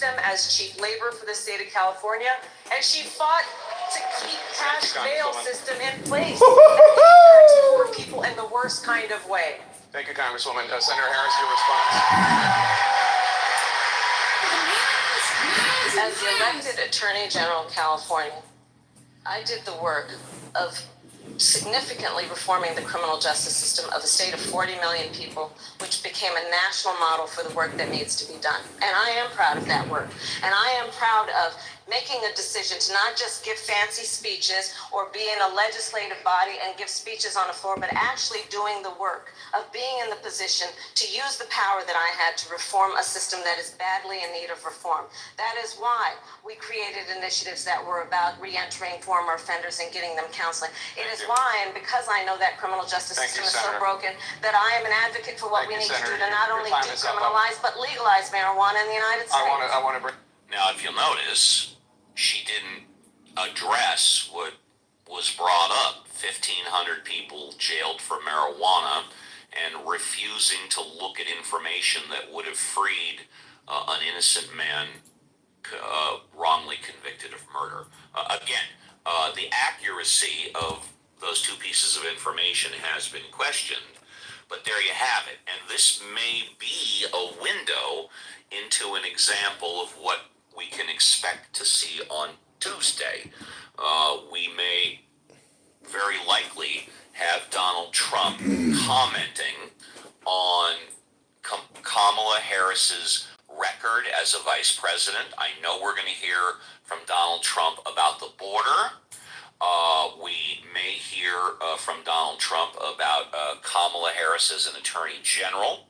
used them as cheap labor for the state of California, and she fought to keep cash bail system in place that impacts poor people in the worst kind of way. Thank you, Congresswoman. Senator Harris, your response. As the elected Attorney General of California, I did the work of significantly reforming the criminal justice system of a state of 40 million people, which became a national model for the work that needs to be done. And I am proud of that work. And I am proud of making a decision to not just give fancy speeches or be in a legislative body and give speeches on the floor, but actually doing the work of being in the position to use the power that I had to reform a system that is badly in need of reform. That is why we created initiatives that were about re-entering former offenders and getting them counseling. It is why, and because I know that criminal justice system is so broken, that I am an advocate for what we need to do to not only decriminalize, but legalize marijuana in the United States. I want to bring... Now, if you'll notice, she didn't address what was brought up. 1,500 people jailed for marijuana and refusing to look at information that would have freed an innocent man wrongly convicted of murder. The accuracy of those two pieces of information has been questioned, but there you have it. And this may be a window into an example of what we can expect to see on Tuesday. We may very likely have Donald Trump commenting on Kamala Harris's record as a vice president. I know we're going to hear from Donald Trump about the border. We may hear from Donald Trump about Kamala Harris as an attorney general.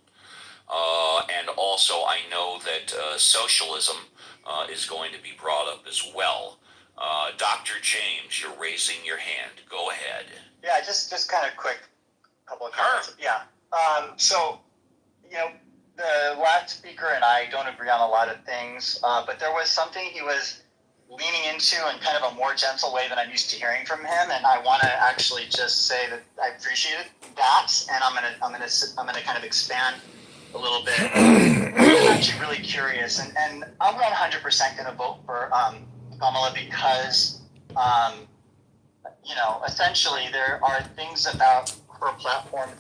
And also, I know that socialism is going to be brought up as well. Dr. James, you're raising your hand. Go ahead. Yeah, just kind of quick, couple of comments. Yeah. So, the last speaker and I don't agree on a lot of things, but there was something he was leaning into in kind of a more gentle way than I'm used to hearing from him, and I want to actually just say that I appreciated that, and I'm gonna kind of expand a little bit. I'm actually really curious, and I'm 100% gonna vote for Kamala because, essentially there are things about her platform.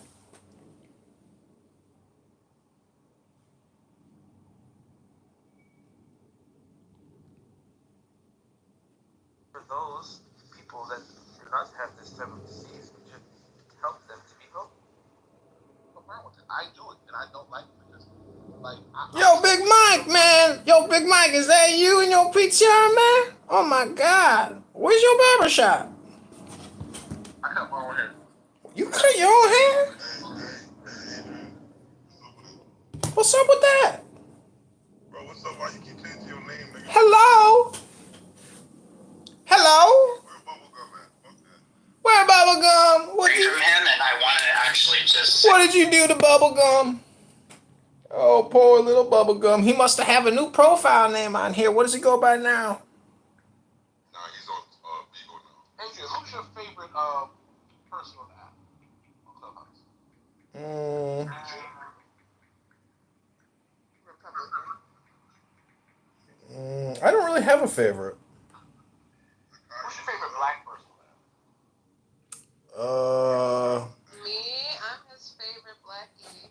For those people that do not have this type of disease, we should help them to be healthy. What's wrong with it? I do it, and I don't like it because, Yo, Big Mike, man. Yo, Big Mike, is that you in your PTR, man? Oh, my God. Where's your barber shop? I cut my own hair. You cut your own hair? What's up with that? Bro, what's up? Why you keep changing your name, nigga? Hello? Hello? Where Bubblegum at? Fuck that. Where Bubblegum? What From him, and I wanted to actually just. What did you do to Bubblegum? Oh, poor little Bubblegum. He must have a new profile name on here. What does he go by now? Nah, he's on Beagle now. AJ, who's your favorite person on the app on Clubhouse? I don't really have a favorite. Who's your favorite black person on the app? Me, I'm his favorite blackie.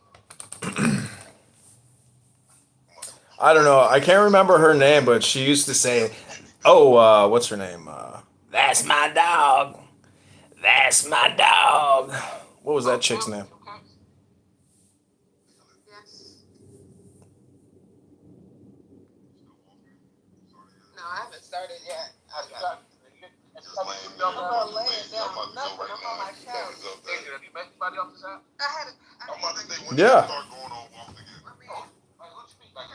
I don't know. I can't remember her name, but she used to say, what's her name? That's my dog. That's my dog. What was that chick's name? Yes. No, I haven't started yet. Just lame, I'm not laying down I'm about to nothing. go right I'm on my now. couch. Hands up, AJ, have you met anybody off this app? I'm about to say, when Yeah. you start going on walks again? Who'd you meet? Like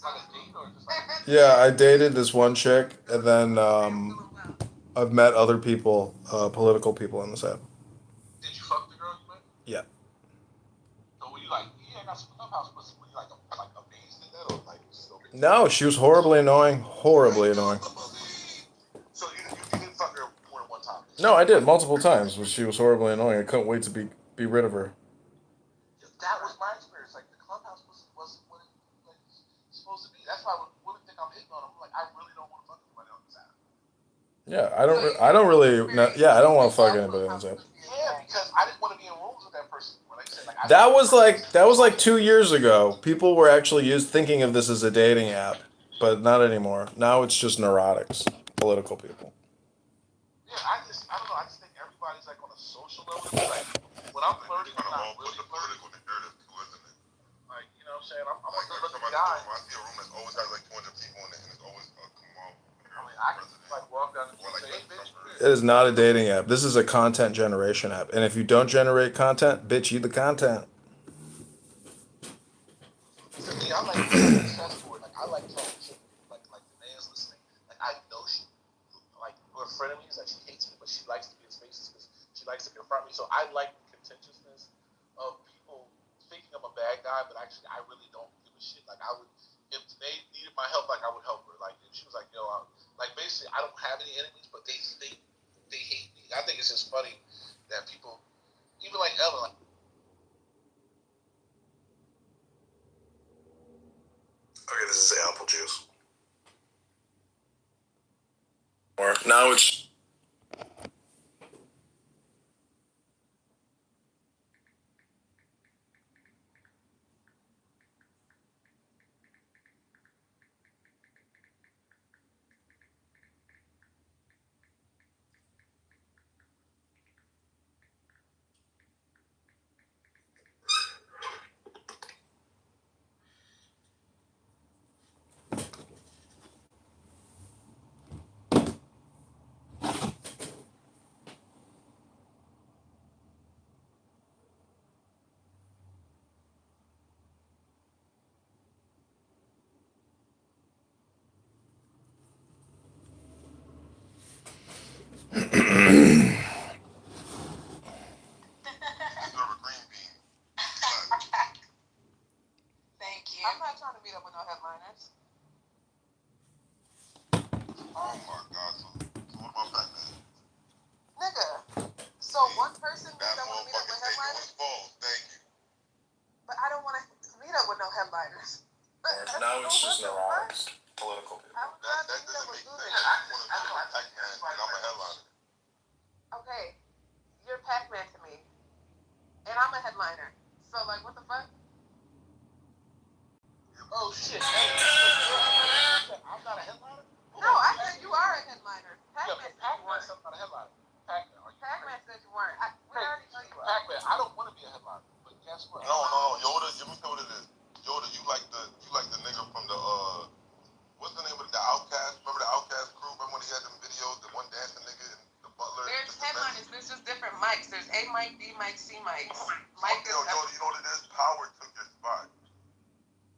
a date or just like... Yeah, I dated this one chick, and then I've met other people, political people on this app. Did you fuck the girl you met? Yeah. So were you like, you ain't got some Clubhouse pussy, were you like amazed at that or like still? No, she was horribly annoying. Horribly annoying. So you didn't fuck her more than one time? No, I did multiple times, but she was horribly annoying. I couldn't wait to be rid of her. That was my experience. Like the Clubhouse was what it's supposed to be. That's why women think Yeah, I don't really. No, yeah, I don't want to fuck anybody on Zap. Yeah, because I didn't want to be in rooms with that person. When I said like I That was like 2 years ago. People were actually thinking of this as a dating app, but not anymore. Now it's just neurotics, political people. Yeah, I don't know. I just think everybody's like on a social level. It's like when I'm flirting, I'm not really flirting. Political narrative too, isn't it? Like you know what I'm saying? I'm a Like good every looking time guy. I see a room that always has like 200 people in it, and it's always Kamal. I mean, I can just like walk down the Or street like and say, hey, bitch. It is not a dating app. This is a content generation app. And if you don't generate content, bitch, you the content. To me, I like being successful. Like I like talking shit. Like the man's listening. Like I know she, like we're frenemies. Like she hates me, but she likes to be in spaces because she likes to confront me. So I like the contentiousness of people thinking I'm a bad guy, but actually I really don't give a shit. Like I would, if they needed my help, like I would help her. Like if she was like, yo, like basically I don't have any enemies, but they hate me. I think it's just funny that people, even like Ellen, like. Okay, this is apple juice. Or now it's. Serve a green bean. Thank you. I'm not trying to meet up with no headliners. Oh my God. So what about Batman? Nigga. So one person means That I want to meet up with motherfucker take headliners, those balls. Thank you. but I don't want to meet up with no headliners. Now it's just neurotics, political people. I would That rather meet up doesn't with make sense. Luda. I want to be a Pac-Man and I'm a headliner. Okay, you're Pac-Man to me, and I'm a headliner. So like, what the fuck? Oh shit! I'm not a headliner. No, I said you are a headliner. Yeah, Pac-Man but said you Pac-Man weren't. said I'm not a headliner. Pac-Man, are you Pac-Man crazy? said you weren't. We already know you are. Pac-Man, I don't want to be a headliner, but guess what? No, Yoda. Let me tell you what it is. Yoda, you like the nigga from the what's the name of the Outcast? Remember the Outcast crew? Remember when he had them videos? The one dancing nigga and the butler. There's headliners. There's just different mics. There's A mic, B mic, C mics. Mike is. Yo, Yoda, you know what it is? Power took your spot.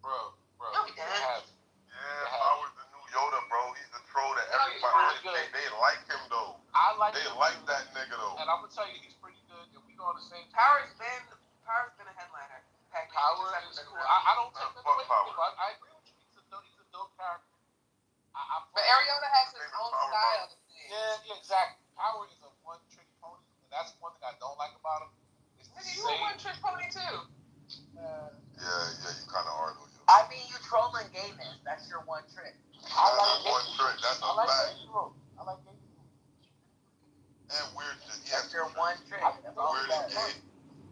Bro. No, he didn't. Yeah, Power's the new Yoda, bro. He's the troll that everybody. They like him though. I like. They him, like that nigga though. and I'm gonna tell you, he's pretty good, and we go on the same. Power's been a headliner. Pac-Man Power just is hasn't cool. been I don't take that Fuck away from Power. him. I agree with you. He's a dope character. But Ariota has his own style. Yeah, exactly. Power is a one-trick pony, and that's one thing I don't like about him. Is the Nigga, you a one-trick pony too. Yeah, you kind of are though. Yo. I mean, you trolling gay men. That's your one trick. That's one trick. That's a fact. I like gay people. And weird shit. That's your one trick. That's all Weird that and gay.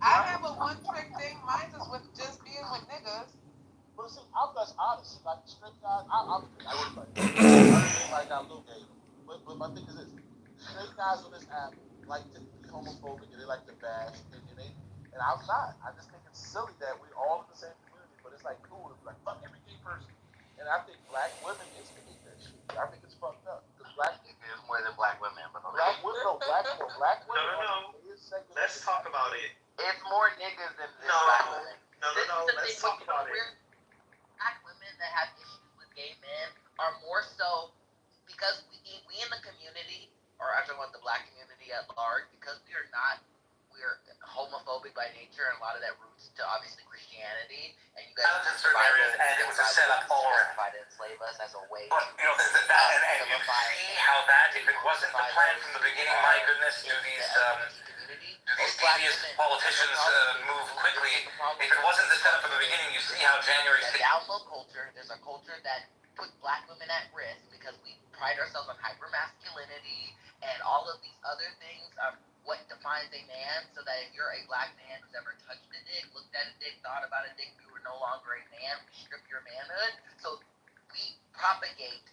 I have a one-trick thing. Mine is with just being with niggas. But see, I'm less honest. Like straight guys, I would like. I got a little gay. But my thing is this: straight guys on this app like to be homophobic and they like to bash and I'm not. I just think it's silly that we're all in the same community, but it's like cool to be like fuck every gay person. And I think black women instigate that shit. I think it's fucked up because black There's more than black women, but black women. No. Let's talk about it. It's more niggas than No, black women. no, This is the let's thing talk with about it. black women that have issues with gay men are more so because we in the community, or I don't want the black community at large, because we're homophobic by nature, and a lot of that roots to obviously Christianity, and you guys I was in certain areas, and it was a setup all around. tried to enslave us as a way But, you know, and you see how that, if it wasn't the plan from the beginning, my goodness, do these devious politicians move quickly? If it wasn't the setup from the beginning, you see how January The 6th. download culture, there's a culture that puts black women women at risk because we pride ourselves on hypermasculinity and all of these other things are what defines a man, so that if you're a black man who's ever touched a dick, looked at a dick, thought about a dick, you were no longer a man, we strip your manhood. So we propagate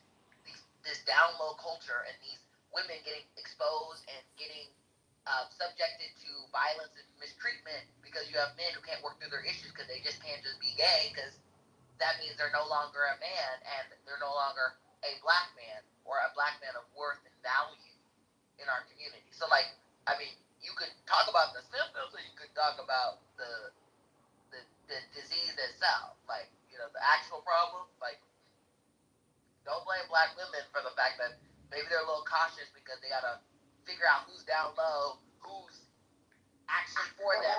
this down low culture and these women getting exposed and getting subjected to violence and mistreatment because you have men who can't work through their issues because they just can't just be gay because that means they're no longer a man and they're no longer a black man or a black man of worth and value in our community. So, like, I mean, you could talk about the symptoms or you could talk about the disease itself. Like, you know, the actual problem. Like, don't blame black women for the fact that maybe they're a little cautious because they got to figure out who's down low, who's actually for them.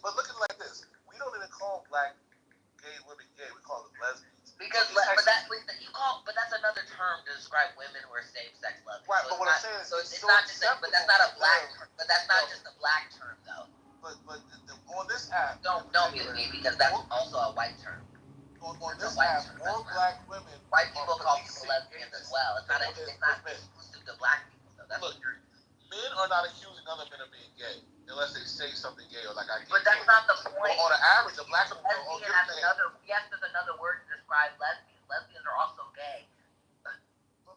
But look at it like this. We don't even call black gay women gay. We call them lesbians. Because but that's another term to describe women who are same-sex loving. Right, So but what I'm saying is, it's not just but that's not a black term. But that's not just a black term though. But on this app, Don't mute me because that's also a white term. On this app, more black women. White people call people lesbians as well. It's not exclusive to black people though. That's Look, men are not accusing other men of being gay unless they say something gay or like I. But that's not the point. On the average, a black woman. Lesbian has another. Yes, there's another word to describe lesbians. Lesbians are also gay. But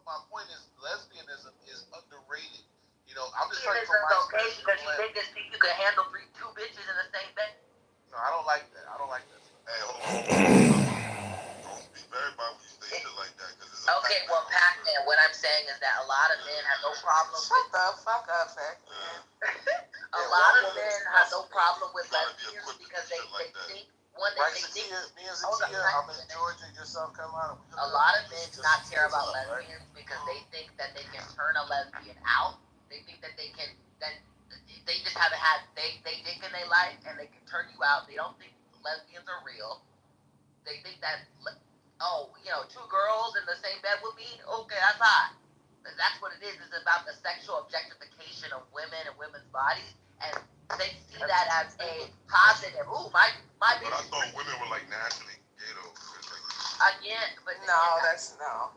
my point is, lesbianism is underrated. You know, I'm just Lesbianism trying to. is okay because you niggas think you can handle two bitches in the same bed. No, I don't like that. I don't like that. Hey, hold on. Don't speak for everybody when you say shit like that. Okay, well, Pac-Man, what I'm saying is that a lot of men have no problem with... Shut the fuck up, Pac-Man. A lot of men have no problem with lesbians because they think... One, Right, they think... me and Zakia, I'm in Georgia, you're South Carolina. A lot of men do not care about lesbians because they think that they can turn a lesbian out. They think that they can... That they just haven't had... They dick in their life and they can turn you out. They don't think lesbians are real. They think that... Oh, you know, two girls in the same bed with me? Okay, that's hot. That's what it is. It's about the sexual objectification of women and women's bodies. And they see that as a positive. Ooh, my But bitch. I thought women were like naturally gay though. Again, but No, that's no.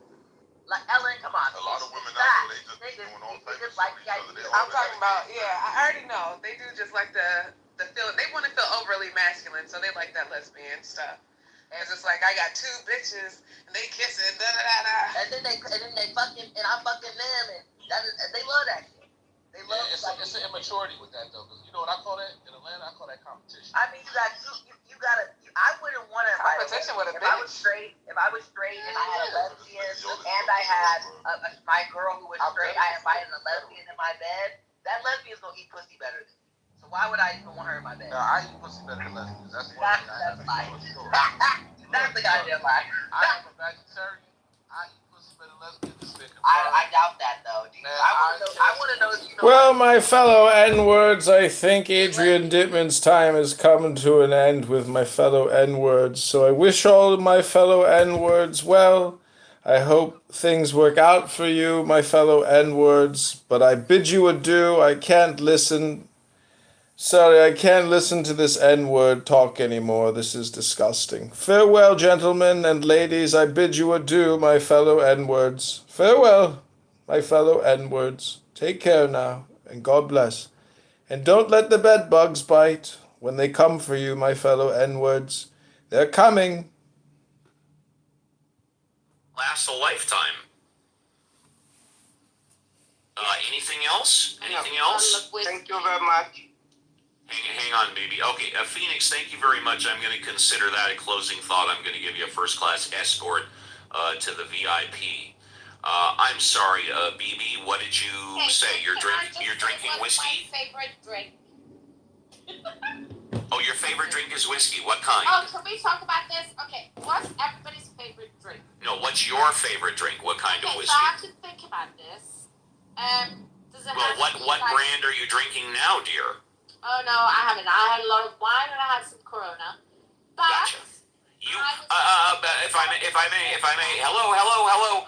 like Ellen, come on. A lot of women Fact. now, they just Niggas, doing all types niggas of like shit the with each other. They idea. I'm all talking about, automatically- yeah, I already know. They do just like the feel, they want to feel overly masculine, so they like that lesbian stuff. It's just like, I got two bitches, and they kissing, da-da-da-da. And then they fucking, and I'm fucking them, and they love that shit. They love It's like, an immaturity with that though, because you know what I call that in Atlanta? I call that competition. I mean, you gotta. I wouldn't want to. Competition with a If I was bitch. straight, and I had a lesbian, and I had my girl who was straight, I invited a lesbian in my bed. That lesbian's gonna eat pussy better than me. So why would I even want her in my bed? Now, I eat pussy better than lesbians. That's one thing I have That's to fine. be sure. That's the goddamn lie. I am a vegetarian. I eat pussy better than lesbians. It's been confirmed. I doubt that though. Man, I want to know if you know. Well, my fellow N-words, I think Adrian Dittman's time has come to an end with my fellow N-words. So I wish all of my fellow N-words well. I hope things work out for you, my fellow N-words. But I bid you adieu. I can't listen. Sorry, I can't listen to this N-word talk anymore. This is disgusting. Farewell, gentlemen and ladies. I bid you adieu, my fellow N-words. Farewell, my fellow N-words. Take care now, and God bless. And don't let the bed bugs bite when they come for you, my fellow N-words. They're coming. Lasts a lifetime. Anything else? Anything else? Thank you very much. Hang on, baby. Okay, Phoenix, thank you very much. I'm going to consider that a closing thought. I'm going to give you a first-class escort to the VIP. I'm sorry, BB. What did you say? You're drinking whiskey? My favorite drink. Oh, your favorite drink is whiskey. What kind? Oh, can we talk about this? Okay, what's everybody's favorite drink? No, what's your favorite drink? What kind of Okay, whiskey? so I have to think about this. Does it Well, have to be what like, brand are you drinking now, dear? Oh no, I haven't. I had a lot of wine and I had some Corona. But Gotcha. You, if I may, hello.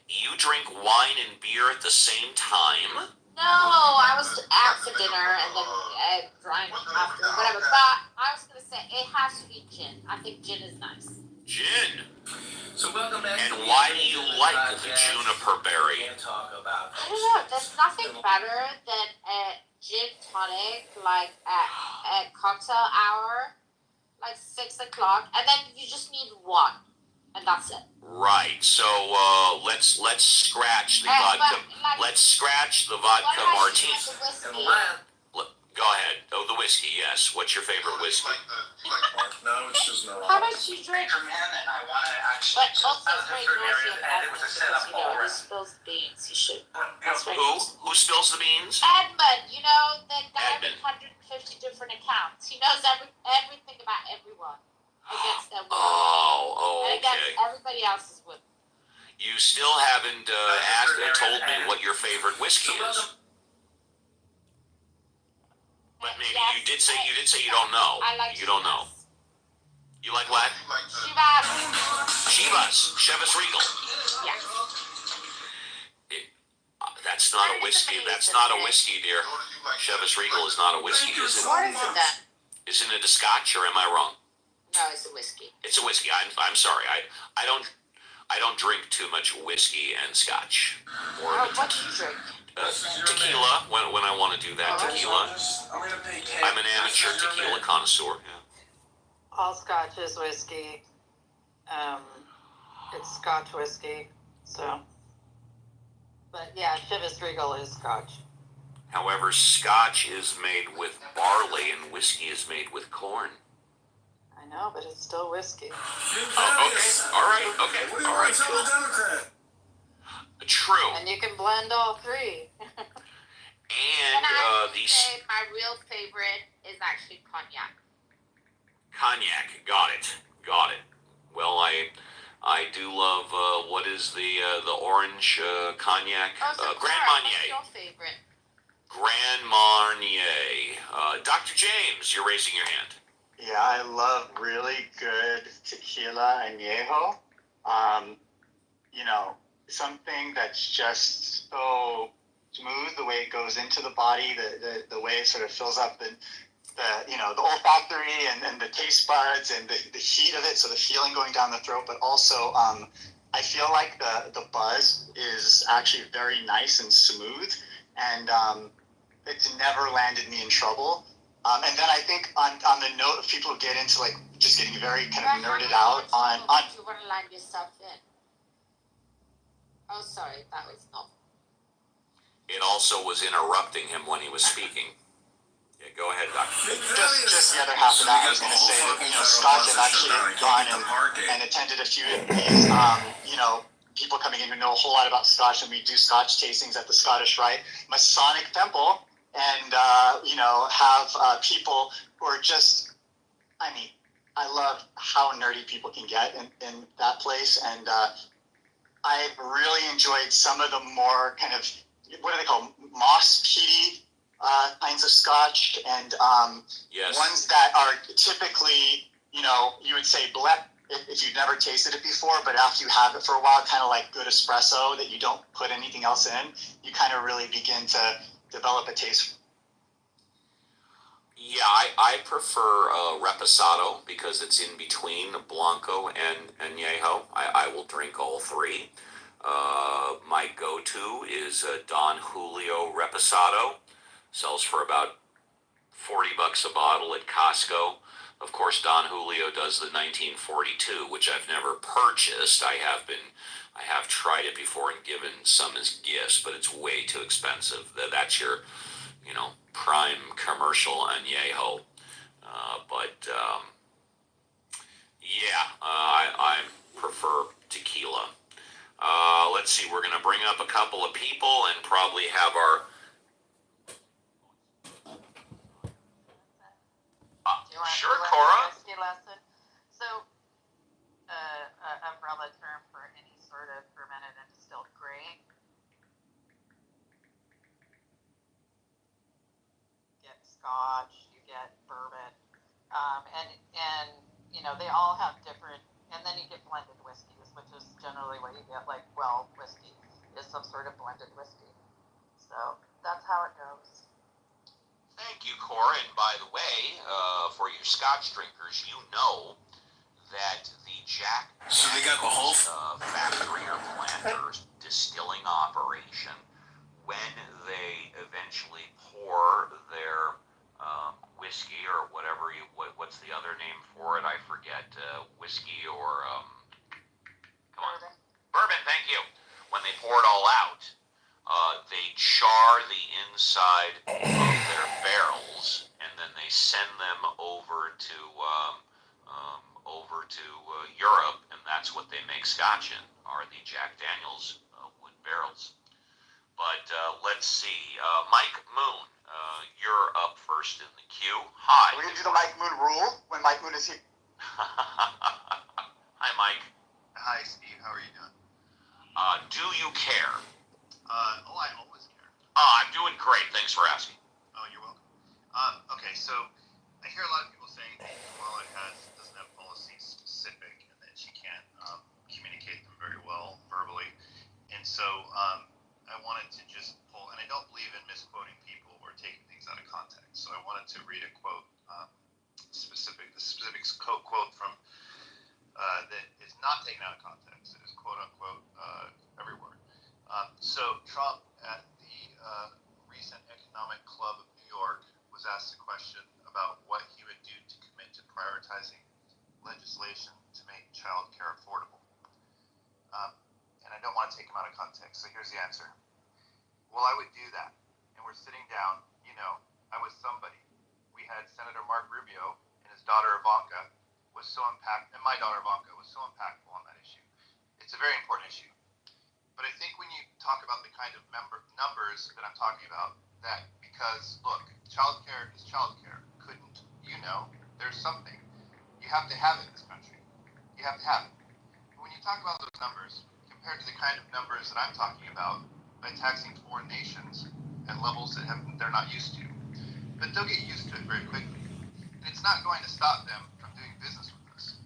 You drink wine and beer at the same time? no, I was out for dinner and then drank after, whatever. But I was gonna say it has to be gin. I think gin is nice. Gin. So welcome back. like the juniper berry. I don't know. There's nothing better than a gin tonic, like at cocktail hour, like 6 o'clock, and then you just need one, and that's it. Right. So let's scratch the vodka. Let's scratch the vodka martini. Go ahead. Oh, the whiskey. Yes. What's your favorite whiskey? No, it's just no. How much you drink? Baker man, and I want to actually But just also as it's a very food noisy area, in and it was a Edmonton setup because, you know, he already. spills beans. He should. That's very Who? noisy. Who spills the beans? Edmund, you know, the guy Edmund. with 150 different accounts. He knows everything about everyone against their will. Oh, And against okay. everybody else's will. You still haven't told me what your favorite whiskey is. But maybe you did say you don't know. I like You don't know. Chivas. You like what? Chivas. Chivas Regal. Yeah. That's not a whiskey. That's not a whiskey, dear. Chivas Regal is not a whiskey, is it? What is it then? Isn't it a Scotch, or am I wrong? No, it's a whiskey. It's a whiskey. I'm sorry. I don't drink too much whiskey and Scotch. Or What do you drink? tequila when I want to do that. Tequila. I'm an amateur tequila connoisseur. Yeah. All Scotch is whiskey. It's Scotch whiskey. So, but yeah, Chivas Regal is Scotch. However, Scotch is made with barley and whiskey is made with corn. I know, but it's still whiskey. Oh, okay. All right. Okay. All right. Cool. True. And you can blend all three. And I the say my real favorite is actually cognac. cognac. Got it. Well, I do love what is the orange cognac? Oh, Grand what's Marnier. your favorite? Grand Marnier. Dr. James, you're raising your hand. Yeah, I love really good tequila añejo. You know, something that's just so smooth, the way it goes into the body, the way it sort of fills up the the olfactory and the taste buds and the heat of it, so the feeling going down the throat, but also I feel like the buzz is actually very nice and smooth, and it's never landed me in trouble. And then I think on the note of people who get into like just getting very kind of nerded out on You want to line yourself in. Oh, sorry, that was not. It also was interrupting him when he was speaking. Yeah, go ahead, Doctor. just the other half of that, I was going to say that, Scotch, I've actually gone and attended a few of these, people coming in who know a whole lot about Scotch, and we do Scotch tastings at the Scottish Rite Masonic Temple, and, have people who are just, I love how nerdy people can get in that place, and I've really enjoyed some of the more kind of, what do they call, moss peaty kinds of Scotch, and Yes. ones that are typically, you would say blep if you've never tasted it before, but after you have it for a while, kind of like good espresso that you don't put anything else in, you kind of really begin to develop a taste. Yeah, I prefer Reposado because it's in between Blanco and Añejo. I will drink all three. My go-to is Don Julio Reposado. Sells for about $40 a bottle at Costco. Of course, Don Julio does the 1942, which I've never purchased. I have tried it before and given some as gifts, but it's way too expensive. That's your, prime commercial añejo. I prefer tequila. Let's see, we're going to bring up a couple of people and probably have our... Sure, Cora. Whiskey lesson. So, umbrella term for any sort of fermented and distilled grain. Get Scotch, you get bourbon, and they all have different. And then you get blended whiskeys, which is generally what you get. Like, whiskey is some sort of blended whiskey. So that's how it goes. Thank you, Cora. And by the way, for your Scotch drinkers, you know that the Jack So they got the whole factory or plant after distilling operation, when they eventually pour their whiskey or whatever what's the other name for it? I forget. Whiskey or come on, bourbon. Thank you. When they pour it all out, they char the inside of their barrels, and then they send them over to Europe, and that's what they make Scotch in, are the Jack Daniel's wood barrels. But let's see, Mike Moon, you're up first in the queue. Hi. We're gonna do the Mike Moon rule when Mike Moon is here. Hi, Mike. Hi, Steve. How are you doing? Do you care? I always care. I'm doing great. Thanks for asking. Oh, you're welcome. Okay, so I hear a lot of people saying that Kamala doesn't have policies specific and that she can't communicate them very well verbally. And so I wanted to just pull, and I don't believe in misquoting people or taking things out of context. So I wanted to read a quote, the specific quote from that is not taken out of context. It is quote unquote every word. So Trump at the recent Economic Club of New York was asked a question about what he would do to commit to prioritizing legislation to make child care affordable. And I don't want to take him out of context, so here's the answer. Well, I would do that. And we're sitting down, I was somebody. We had Senator Mark Rubio and his daughter Ivanka was so impactful, and my daughter Ivanka was so impactful on that issue. It's a very important issue. But I think when you talk about the kind of numbers that I'm talking about, that because, look, childcare is childcare. Couldn't you know? There's something. You have to have it in this country. You have to have it. But when you talk about those numbers, compared to the kind of numbers that I'm talking about, by taxing foreign nations at levels that they're not used to, but they'll get used to it very quickly. And it's not going to stop them from doing business with us.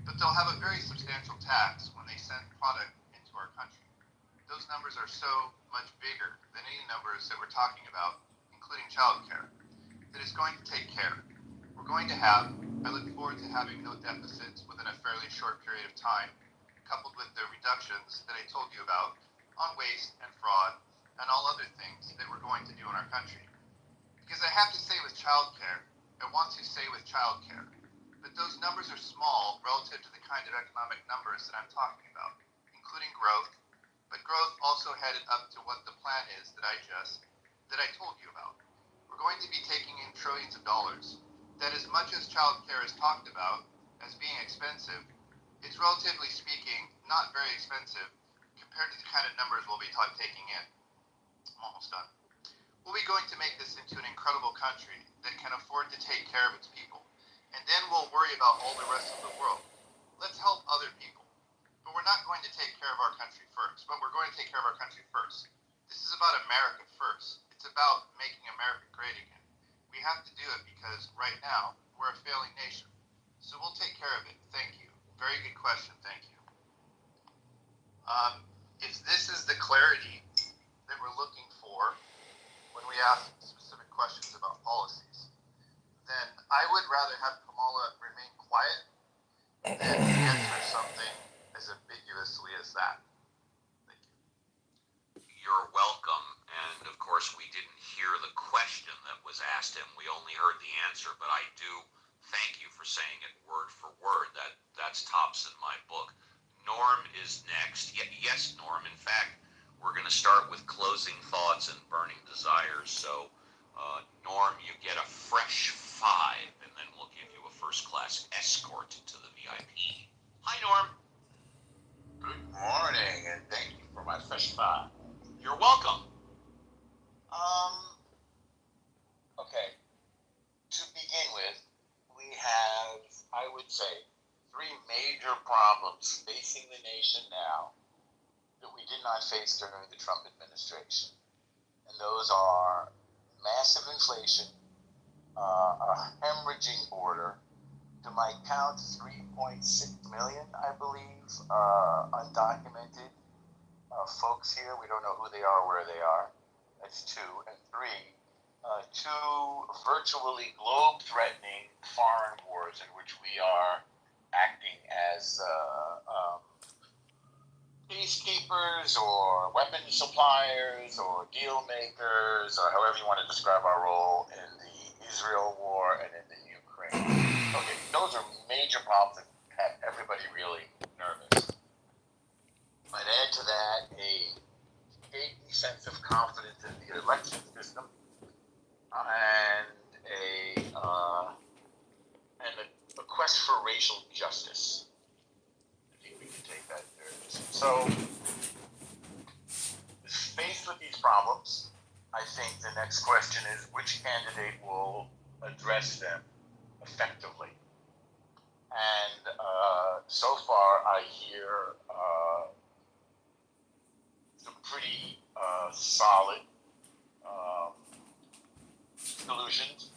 But they'll have a very substantial tax when they send product into our country. Those numbers are so much bigger than any numbers that we're talking about, including childcare, that it's going to take care. We're going to have, I look forward to having no deficits within a fairly short period of time, coupled with the reductions that I told you about on waste and fraud and all other things that we're going to do in our country. Because I have to say with childcare, I want to say with childcare, that those numbers are small relative to the kind of economic numbers that I'm talking about, including growth, but growth also headed up to what the plan is that I told you about. We're going to be taking in trillions of dollars. That as much as childcare is talked about as being expensive, it's relatively speaking not very expensive compared to the kind of numbers we'll be taking in. I'm almost done. We'll be going to make this into an incredible country that can afford to take care of its people. And then we'll worry about all the rest of the world. Let's help other people. But we're not going to take care of our country first, but we're going to take care of our country first. This is about America first. It's about making America great again. We have to do it because right now we're a failing nation. So we'll take care of it. Thank you. Very good question. Thank you. If this is the clarity that we're looking for when we ask specific questions about policies, then I would rather have Kamala remain quiet than answer something as ambiguously as that. Thank you. You're welcome. And of course, we didn't hear the question that was asked him. We only heard the answer, but I do thank you for saying it word for word. That's tops in my book. Norm is next. Yes, Norm. In fact, we're going to start with closing thoughts and burning desires. So, Norm, you get a fresh 5, and then we'll give you a first-class escort to the VIP. Hi, Norm. Good morning, and thank you for my fresh 5. You're welcome. Okay. To begin with, we have, I would say, 3 major problems facing the nation now that we did not face during the Trump administration. And those are massive inflation, a hemorrhaging border, to my count 3.6 million, I believe, undocumented folks here. We don't know who they are, where they are. That's 2. And 3, 2 virtually globe-threatening foreign wars in which we are acting as peacekeepers or weapons suppliers or deal makers or however you want to describe our role in the Israel war and in the Ukraine. Okay, those are major problems that have everybody really nervous. Might add to that a shaky sense of confidence in the election system and a quest for racial justice. I think we can take that seriously. So, faced with these problems, I think the next question is which candidate will address them effectively. And so far, I hear some pretty solid solutions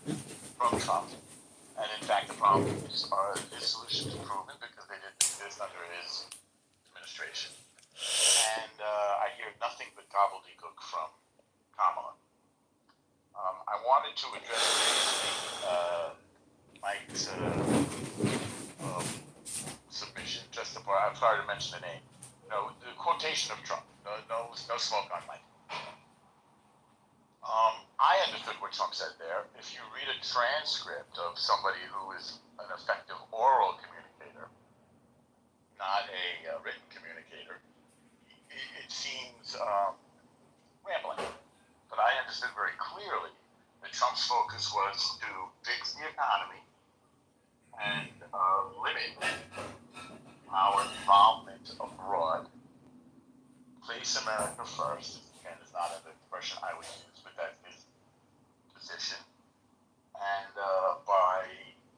from Trump. And in fact, the problems are his solutions proven because they didn't exist under his administration. And I hear nothing but gobbledygook from Kamala. I wanted to address Mike's submission, just the part, I'm sorry to mention the name. No, the quotation of Trump. No smoke on Mike. I understood what Trump said there. If you read a transcript of somebody who is an effective oral communicator, not a written communicator, it seems rambling. But I understood very clearly that Trump's focus was to fix the economy and limit our involvement abroad, place America first. Again, it's not an expression I would use, but that's his position. And by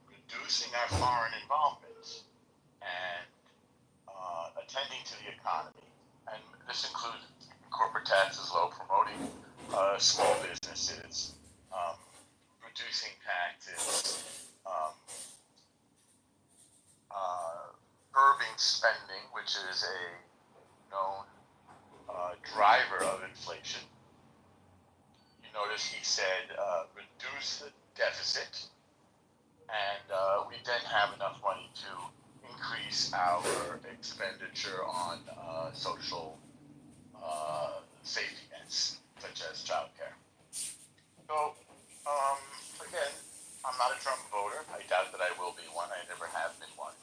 reducing our foreign involvement and attending to the economy, and this includes corporate taxes low, promoting small businesses, reducing taxes, curbing spending, which is a known driver of inflation. You notice he said reduce the deficit, and we then have enough money to increase our expenditure on social safety nets, such as childcare. So, again, I'm not a Trump voter. I doubt that I will be one. I never have been one.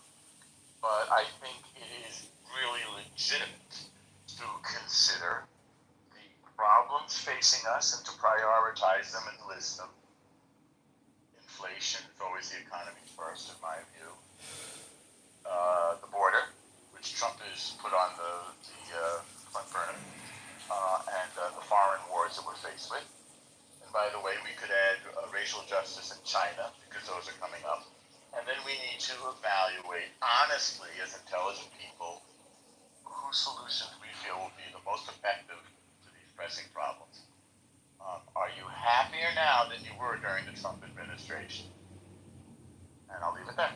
But I think it is really legitimate to consider the problems facing us and to prioritize them and list them. Inflation is always the economy first, in my view. The border, which Trump has put on the front burner, and the foreign wars that we're faced with. And by the way, we could add racial justice in China, because those are coming up. And then we need to evaluate, honestly, as intelligent people, whose solutions we feel will be the most effective to these pressing problems. Are you happier now than you were during the Trump administration? And I'll leave it there.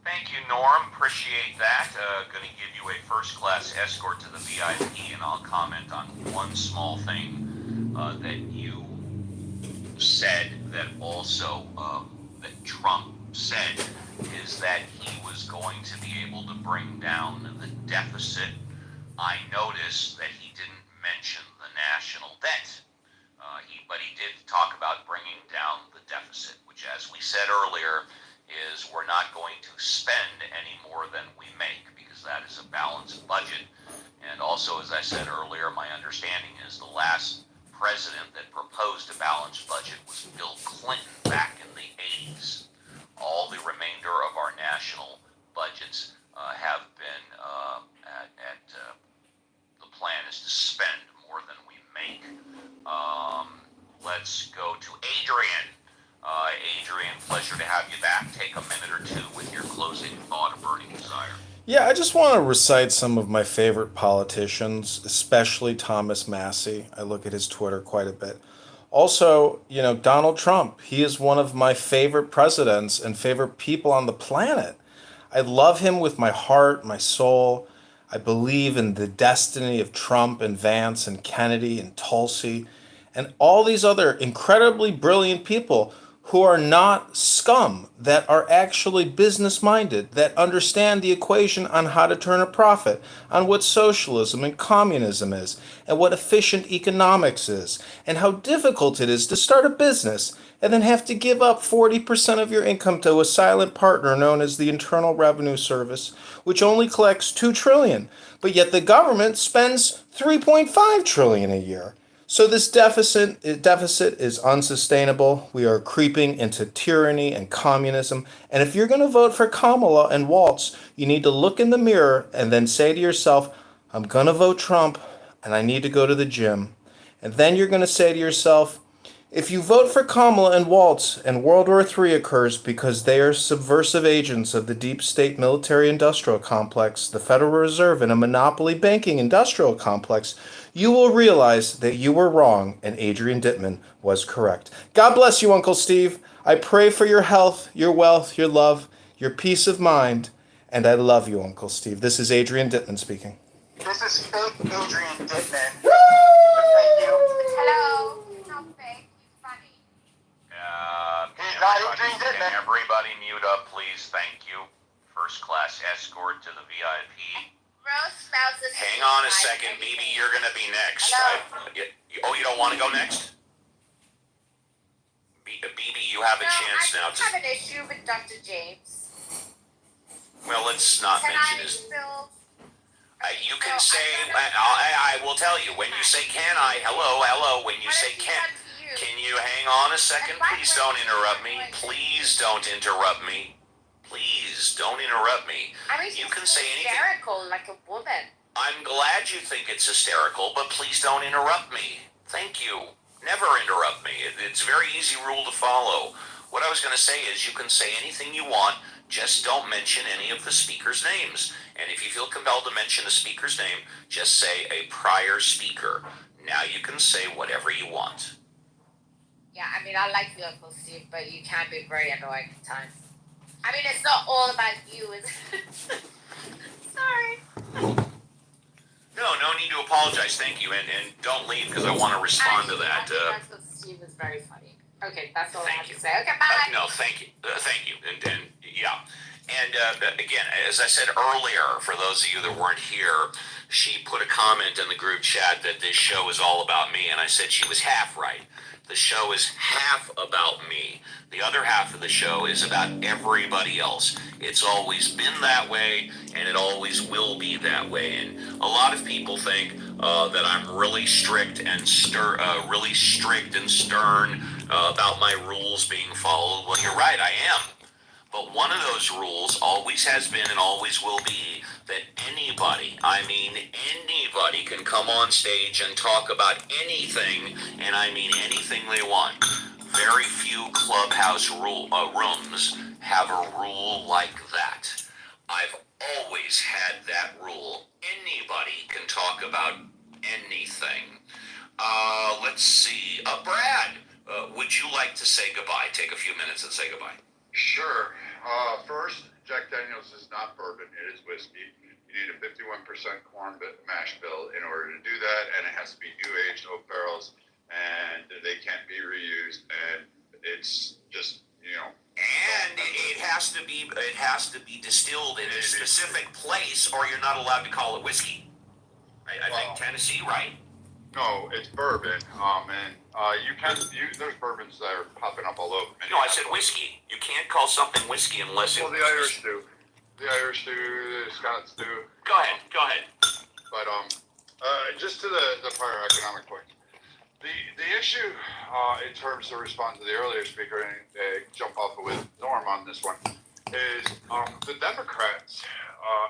Thank you, Norm. Appreciate that. Going to give you a first-class escort to the VIP, and I'll comment on one small thing that you said that also that Trump said is that he was going to be able to bring down the deficit. I noticed that he didn't mention the national debt. But he did talk about bringing down the deficit, which, as we said earlier, is we're not going to spend any more than we make because that is a balanced budget. And also, as I said earlier, my understanding is the last president that proposed a balanced budget was Bill Clinton back in the 80s. All the remainder of our national budgets have been the plan is to spend more than we make. Let's go to Adrian. Adrian, pleasure to have you back. Take a minute or two with your closing thought or burning desire. Yeah, I just want to recite some of my favorite politicians, especially Thomas Massie. I look at his Twitter quite a bit. Also, Donald Trump. He is one of my favorite presidents and favorite people on the planet. I love him with my heart, my soul. I believe in the destiny of Trump and Vance and Kennedy and Tulsi and all these other incredibly brilliant people who are not scum, that are actually business minded, that understand the equation on how to turn a profit, on what socialism and communism is, and what efficient economics is, and how difficult it is to start a business and then have to give up 40% of your income to a silent partner known as the Internal Revenue Service, which only collects $2 trillion, but yet the government spends $3.5 trillion a year. So this deficit is unsustainable. We are creeping into tyranny and communism. And if you're going to vote for Kamala and Waltz, you need to look in the mirror and then say to yourself, I'm going to vote Trump and I need to go to the gym. And then you're going to say to yourself, if you vote for Kamala and Waltz and World War III occurs because they are subversive agents of the deep state military industrial complex, the Federal Reserve, and a monopoly banking industrial complex, you will realize that you were wrong and Adrian Dittman was correct. God bless you, Uncle Steve. I pray for your health, your wealth, your love, your peace of mind, and I love you, Uncle Steve. This is Adrian Dittman speaking. This is fake Adrian Dittman. Woo! Thank you. Hello. Not fake. Funny. He's not Adrian Can Dittman. everybody mute up, please? Thank you. First class escort to the VIP. Rose smells this. Hang on a second, BB, you're going to be next. You don't want to go next? BB, you have a chance now. I have an issue with Dr. James. Well, let's not Can mention I his... still? You can say, I will tell you, when you say can I, hello, when you say can you hang on a second? Please don't interrupt me. Please don't interrupt me. Please don't interrupt me. I mean, You can say anything. hysterical like a woman. I'm glad you think it's hysterical, but please don't interrupt me. Thank you. Never interrupt me. It's a very easy rule to follow. What I was going to say is you can say anything you want, just don't mention any of the speaker's names. And if you feel compelled to mention a speaker's name, just say a prior speaker. Now you can say whatever you want. Yeah, I mean, I like you, Uncle Steve, but you can be very annoying at times. I mean, it's not all about you, is it? Sorry. No need to apologize. Thank you. And don't leave because I want to respond to that. Uncle Steve is very funny. Okay, that's all I Thank have you. to say. Okay, bye. No, thank you. Thank you. And yeah. And again, as I said earlier, for those of you that weren't here, she put a comment in the group chat that this show is all about me. And I said she was half right. The show is half about me. The other half of the show is about everybody else. It's always been that way, and it always will be that way. And a lot of people think that I'm really strict and stern about my rules being followed. Well, you're right, I am. But one of those rules always has been and always will be that anybody, I mean anybody, can come on stage and talk about anything, and I mean anything they want. Very few clubhouse rooms have a rule like that. I've always had that rule. Anybody can talk about anything. Let's see. Brad, would you like to say goodbye? Take a few minutes and say goodbye. Sure. First, Jack Daniels is not bourbon. It is whiskey. You need a 51% corn mash bill in order to do that, and it has to be new aged oak barrels, and they can't be reused. And it's just, And it has to be distilled in a specific place, or you're not allowed to call it whiskey. I think Tennessee, right? No, it's bourbon. There's bourbons that are popping up all over. No, I said whiskey. You can't call something whiskey unless Well, the Irish do. The Irish do. The Scots do. Go ahead. But just to the prior economic point, the issue in terms of respond to the earlier speaker and jump off with Norm on this one is the Democrats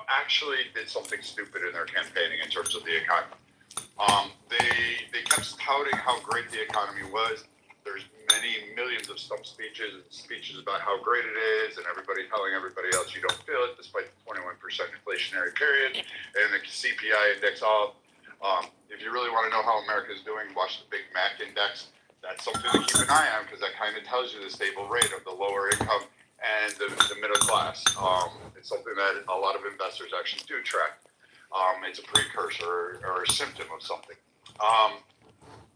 actually did something stupid in their campaigning in terms of the economy. They kept touting how great the economy was. There's many millions of stump speeches about how great it is, and everybody telling everybody else you don't feel it, despite the 21% inflationary period and the CPI index off. If you really want to know how America is doing, watch the Big Mac index. That's something to keep an eye on because that kind of tells you the stable rate of the lower income and the middle class. It's something that a lot of investors actually do track. It's a precursor or a symptom of something.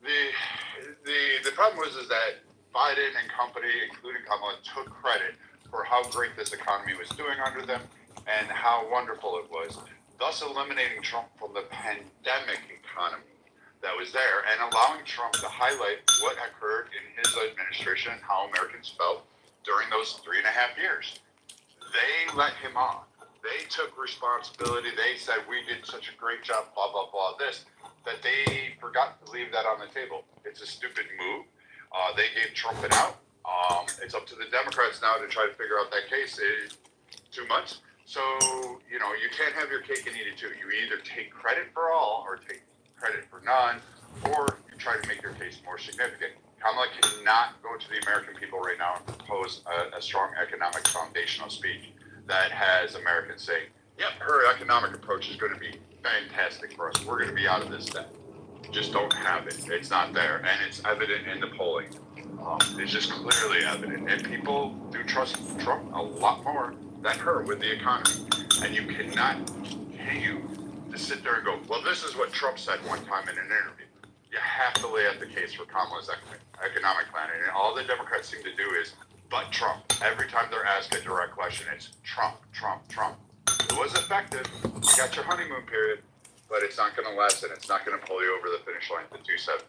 The problem is that Biden and company, including Kamala, took credit for how great this economy was doing under them and how wonderful it was, thus eliminating Trump from the pandemic economy that was there and allowing Trump to highlight what occurred in his administration and how Americans felt during those 3.5 years. They let him on. They took responsibility. They said, we did such a great job, blah, blah, blah, this, that they forgot to leave that on the table. It's a stupid move. They gave Trump an out. It's up to the Democrats now to try to figure out that case. 2 months. So, you know, you can't have your cake and eat it too. You either take credit for all or take credit for none, or you try to make your case more significant. Kamala cannot go to the American people right now and propose a strong economic foundational speech that has Americans saying, yep, her economic approach is going to be fantastic for us. We're going to be out of this debt. Just don't have it. It's not there. And it's evident in the polling. It's just clearly evident. And people do trust Trump a lot more than her with the economy. And you cannot continue to sit there and go, well, this is what Trump said one time in an interview. You have to lay out the case for Kamala's economic plan. And all the Democrats seem to do is, but Trump. Every time they're asked a direct question, it's Trump, Trump, Trump. It was effective. You got your honeymoon period, but it's not going to last, and it's not going to pull you over the finish line to 2-7.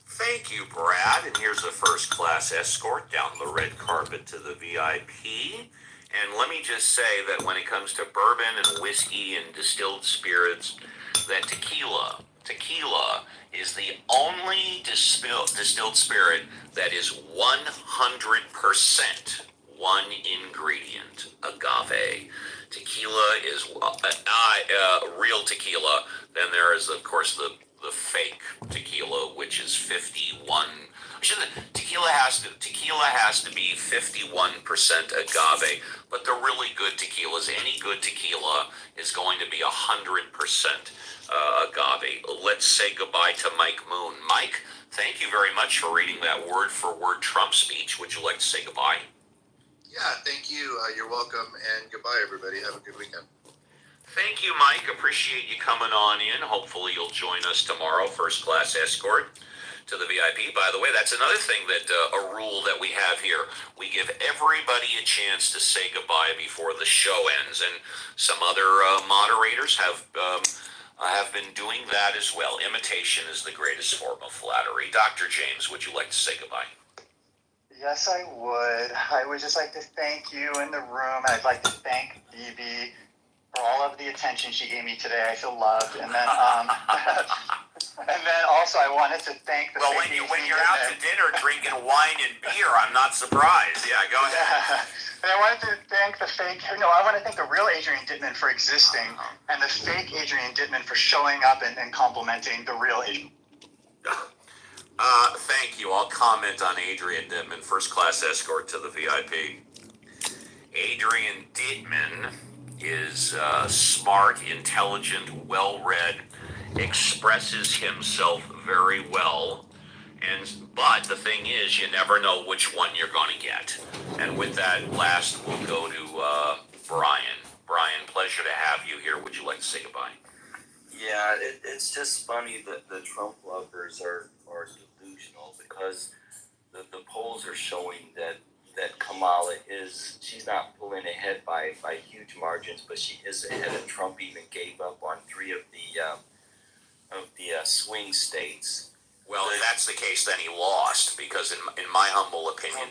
Thank you, Brad. And here's a first-class escort down the red carpet to the VIP. And let me just say that when it comes to bourbon and whiskey and distilled spirits, that tequila is the only distilled spirit that is 100% one ingredient, agave. Tequila is real tequila. Then there is, of course, the fake tequila, which is 51. Tequila has to be 51% agave, but the really good tequilas, any good tequila is going to be 100% agave. Let's say goodbye to Mike Moon. Mike, thank you very much for reading that word-for-word Trump speech. Would you like to say goodbye? Yeah, thank you. You're welcome, and goodbye, everybody. Have a good weekend. Thank you, Mike. Appreciate you coming on in. Hopefully you'll join us tomorrow, first-class escort to the VIP. By the way, that's another thing that a rule that we have here. We give everybody a chance to say goodbye before the show ends, and some other moderators have been doing that as well. Imitation is the greatest form of flattery. Dr. James, would you like to say goodbye? Yes, I would. I would just like to thank you in the room. I'd like to thank Bibi for all of the attention she gave me today. I feel loved. And then, and then also I wanted to thank the. Well, when you're out to dinner drinking wine and beer, I'm not surprised. Yeah, go ahead. Yeah. And I wanted to thank the fake. No, I want to thank the real Adrian Dittman for existing, and the fake Adrian Dittman for showing up and complimenting the real Adrian. Thank you. I'll comment on Adrian Dittman, first-class escort to the VIP. Adrian Dittman is smart, intelligent, well-read, expresses himself very well, but the thing is, you never know which one you're going to get. And with that, last we'll go to Brian. Brian, pleasure to have you here. Would you like to say goodbye? Yeah, it's just funny that the Trump lovers are delusional, because the polls are showing that Kamala she's not pulling ahead by huge margins, but she is ahead, and Trump even gave up on 3 of the swing states. Well, if that's the case, then he lost, because in my humble opinion,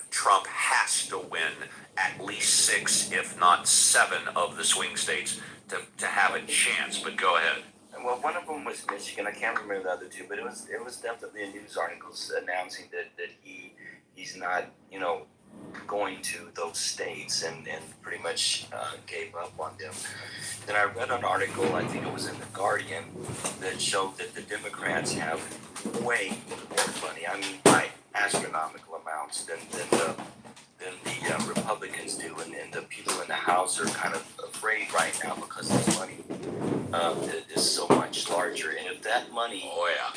Trump has to win at least 6, if not 7, of the swing states to have a chance. But go ahead. Well, one of them was Michigan. I can't remember the other 2, but it was definitely a news article announcing that he's not, going to those states, and pretty much gave up on them. Then I read an article, I think it was in The Guardian, that showed that the Democrats have way more money. I mean, by astronomical amounts than the Republicans do, and the people in the House are kind of afraid right now because the money is so much larger. And if that money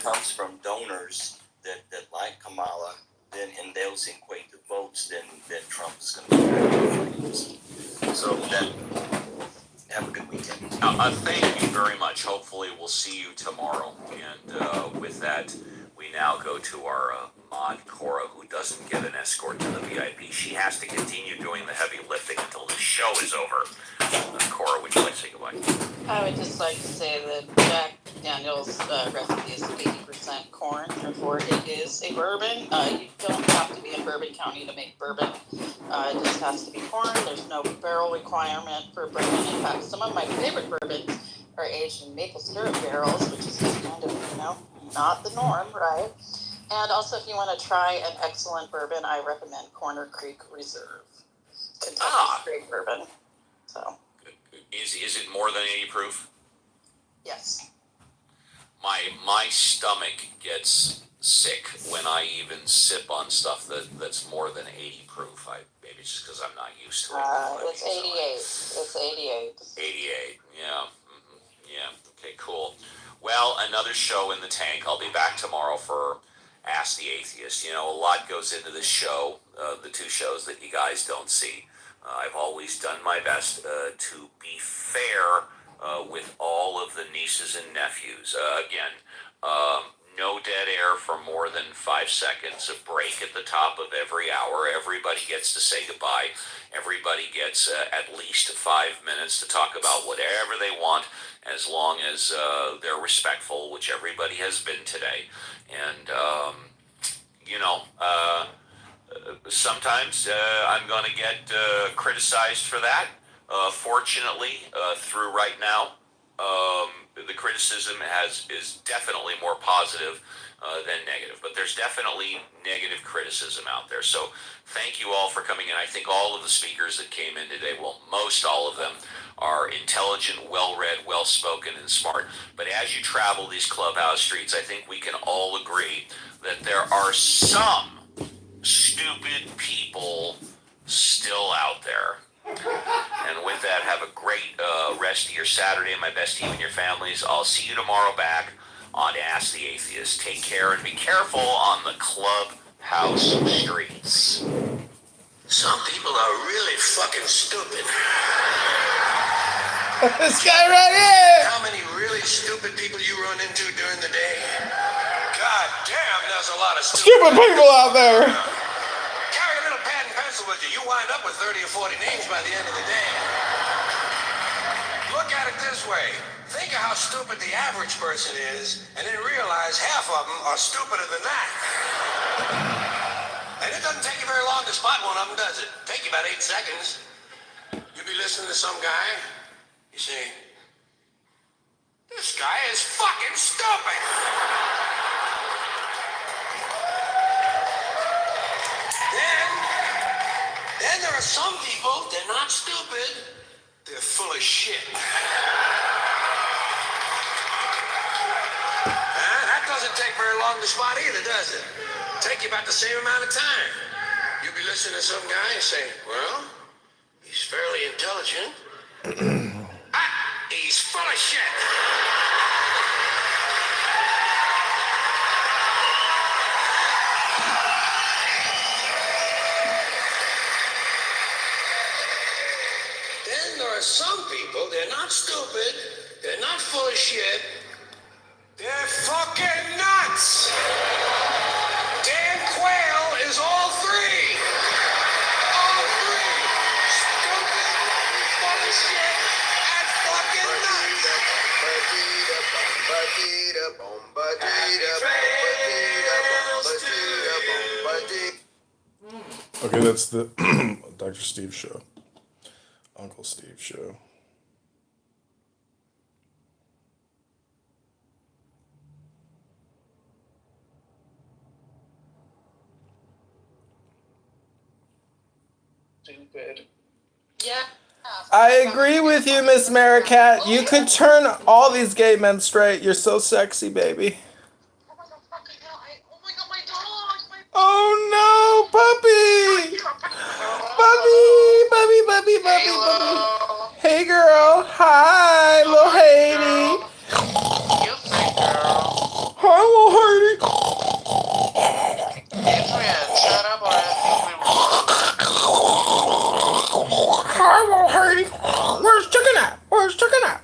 comes from donors that like Kamala, then and those equate to votes, then Trump is going to be very. So have a good weekend. Thank you very much. Hopefully we'll see you tomorrow. And with that, we now go to our mod, Cora, who doesn't get an escort to the VIP. She has to continue doing the heavy lifting until the show is over. Cora, would you like to say goodbye? I would just like to say that Jack Daniel's recipe is 80% corn, therefore it is a bourbon. You don't have to be in Bourbon County to make bourbon. It just has to be corn. There's no barrel requirement for bourbon. In fact, some of my favorite bourbons are aged in maple syrup barrels, which is just kind of, not the norm, right? And also, if you want to try an excellent bourbon, I recommend Corner Creek Reserve. Kentucky straight bourbon. So. Is it more than 80 proof? Yes. My stomach gets sick when I even sip on stuff that's more than 80 proof. Maybe it's just because I'm not used to it. It's 88. It's 88. 88. Yeah. Yeah. Okay. Cool. Well, another show in the tank. I'll be back tomorrow for Ask the Atheist. A lot goes into this show, the two shows that you guys don't see. I've always done my best to be fair with all of the nieces and nephews. Again, no dead air for more than 5 seconds, a break at the top of every hour. Everybody gets to say goodbye. Everybody gets at least 5 minutes to talk about whatever they want, as long as they're respectful, which everybody has been today. And, sometimes I'm going to get criticized for that. Fortunately, through right now, the criticism is definitely more positive than negative. But there's definitely negative criticism out there. So thank you all for coming in. I think all of the speakers that came in today, well, most all of them, are intelligent, well-read, well-spoken, and smart. But as you travel these clubhouse streets, I think we can all agree that there are some stupid people still out there. And with that, have a great rest of your Saturday, and my best to you and your families. I'll see you tomorrow back on Ask the Atheist. Take care and be careful on the clubhouse streets. Some people are really fucking stupid. This guy right here! How many really stupid people you run into during the day? God damn, there's a lot of Stupid people out there! Carry a little pad and pencil with you. You wind up with 30 or 40 names by the end of the day. Look at it this way. Think of how stupid the average person is, and then realize half of them are stupider than that. And it doesn't take you very long to spot one of them, does it? Take you about 8 seconds. You'll be listening to some guy. You say, this guy is fucking stupid. Then there are some people, they're not stupid, they're full of shit. That doesn't take very long to spot either, does it? Take you about the same amount of time. You'll be listening to some guy and say, well, he's fairly intelligent. He's full of shit. Then there are some people, they're not stupid, they're not full of shit, they're fucking nuts. Dan Quayle is all three. All three. Stupid, full of shit, and fucking nuts. Okay, that's the Dr. Steve show. Uncle Steve show. Stupid. Yeah. I agree with you, Miss Maricat. You could turn all these gay men straight. You're so sexy, baby. Oh no, puppy! Puppy! Hey girl, hi, little Haiti. Hi, little Haiti. Shut up, Hi, little Haiti. Where's chicken at? Where's chicken at?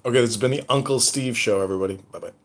Okay, this has been the Uncle Steve Show, everybody. Bye bye.